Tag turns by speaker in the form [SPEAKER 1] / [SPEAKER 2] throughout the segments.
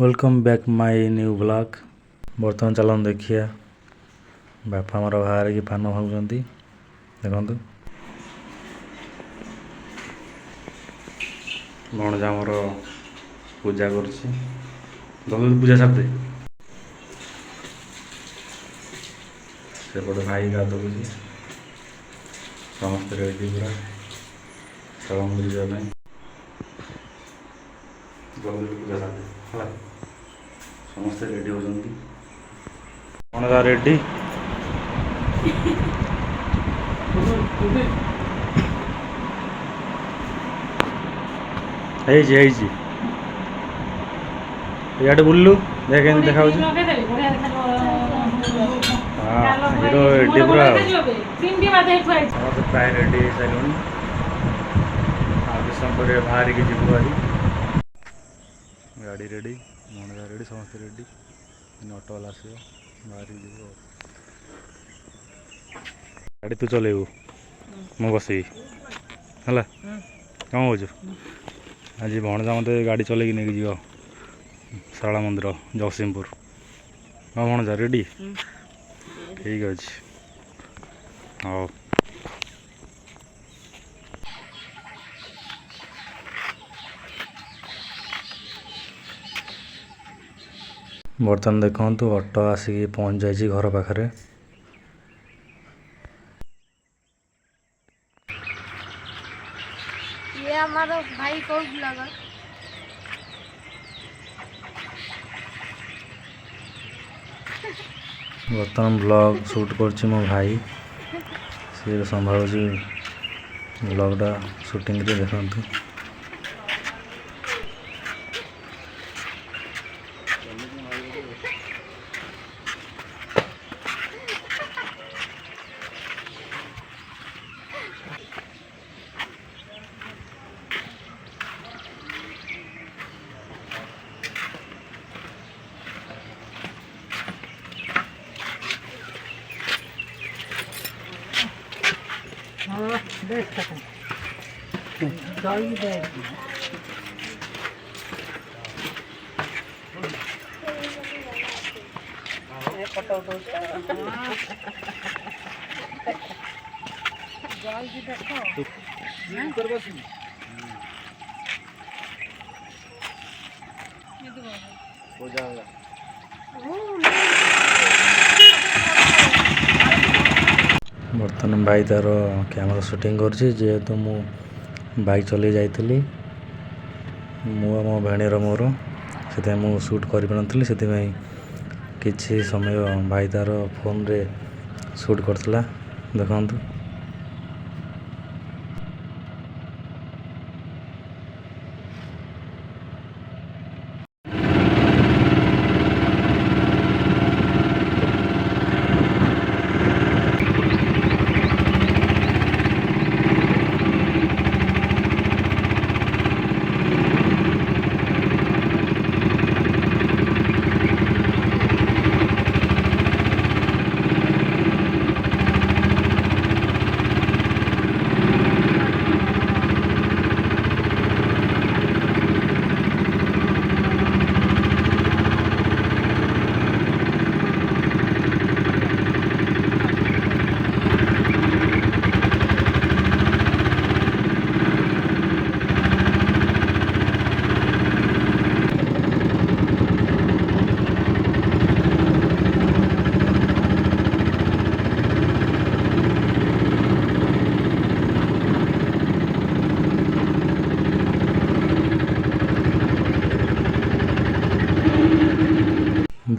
[SPEAKER 1] Welcome back my new blog. बर्तमान चलन देखिए बापा मोर बाहर की पान भावुं देखु भणजा मोर पूजा पूजा छापते सेपटे भाई गाधु समस्त रेडी पूरा सलम जाने पूजा छापते है समस्ते रेडी होती भणजा रेडी इे बुलू देख देखा हिरो रेडी पूरा प्राय रेडी हो सारे समय बाहर की जीव गाड़ी रेडी भणजा रेडी समस्त रेडी ऑटो वाला आस बाहर जीव गाड़ी तू चलेबू मु बस है कौन कौच आज भणजा मत गाड़ी चल नहीं जीव शारला मंदिर जगतसिंहपुर हाँ भणजा रेडी ठीक अच्छे हाँ बर्तमान देखु ऑटो आसिक पहुँच जाए घर पाखे
[SPEAKER 2] ये हमारा भाई को ब्लॉगर
[SPEAKER 1] बर्तमान ब्लॉग शूट कर मो भाई सी संभाल ब्लॉगटा शूटिंग देखु बर्तमान भाई तार कैमेरा शूटिंग करेतु मु बाइक चल जाइली मो भेणीर मोर से मु शूट कर किसी समय भाई तार फोन रे शूट करता देखु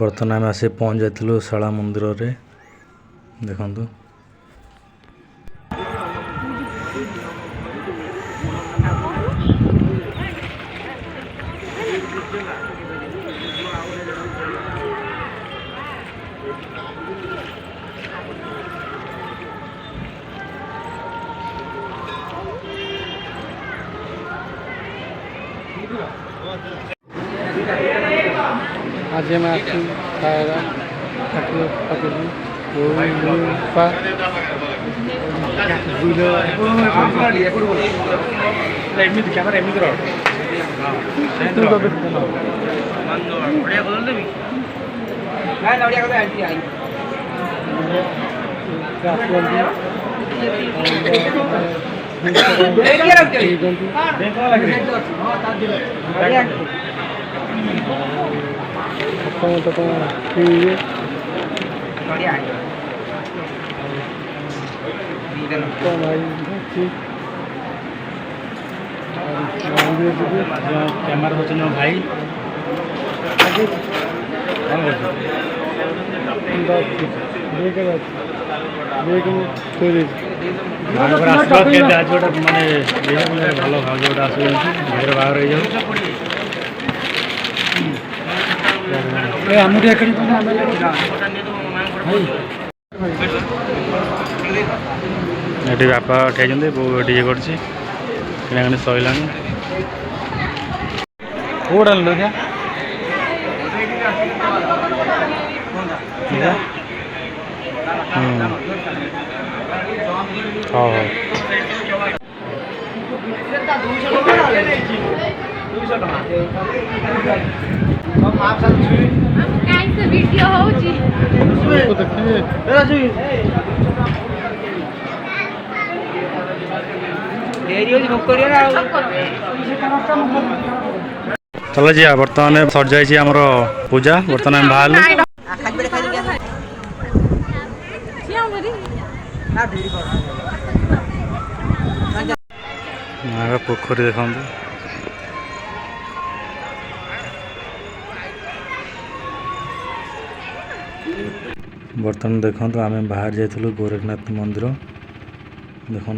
[SPEAKER 1] बर्तमान आम आसी पहुँच जाइलु शारला मंदिर रे देखु आज मैं खाएगा कैमरा होचन भाई आशीर्वाद के आज गोटे माने भल भाज गोटे आस भाईर बाहर ये बापा उठाई बो डीजे कर सैला कौड़ा क्या हाँ
[SPEAKER 2] वीडियो
[SPEAKER 1] चलो जी बर्तमान सर जाइए आमर पूजा बर्तमान बाहर पोखरी देखा बर्तमान देखु आम बाहर जाइलु गोरखनाथ मंदिर देखु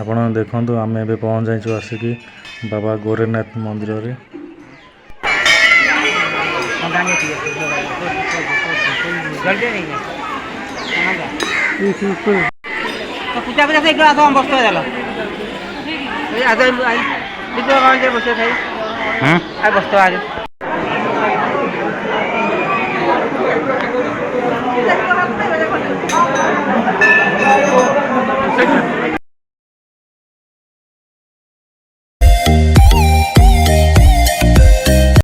[SPEAKER 1] ଆପଣ ଦେଖନ୍ତୁ ଆମେ ଏବେ ପହଞ୍ଚ ଯାଇଛୁ ଆସିକି ବାବା ଗୋରଖନାଥ ମନ୍ଦିରରେ।
[SPEAKER 3] पूजा पूजा से बस्त आज बस्त आज